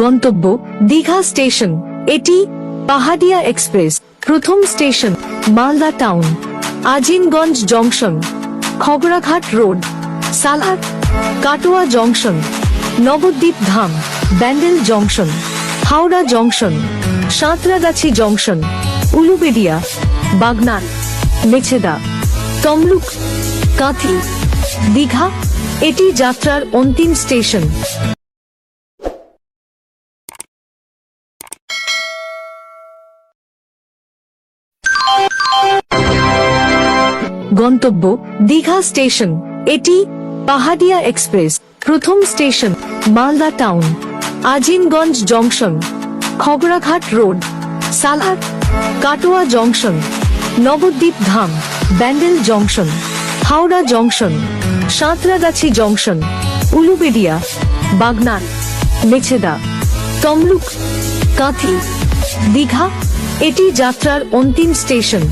গন্তব্য দীঘা স্টেশন। এটি পাহাড়িয়া এক্সপ্রেস। প্রথম station Malda Town, Azimganj Junction, Khagraghat Road, Salhat, Katwa Junction, Nabadwip Dham, Bandel Junction, Howrah Junction, Santragachi Junction, Uluberia, Bagnan, Mecheda, Tamluk, Kanthi, Digha. এটি যাত্রার অন্তিম স্টেশন। গন্তব্য দীঘা স্টেশন। এটি পাহাড়িয়া এক্সপ্রেস। প্রথম station Malda Town, Azimganj Junction, Khagraghat Road, Salhat, Katwa Junction, Nabadwip Dham, Bandel Junction, Howrah Junction, Santragachi Junction, Uluberia, Bagnan, Mecheda, Tamluk, Kanthi, Digha. এটি যাত্রার অন্তিম স্টেশন।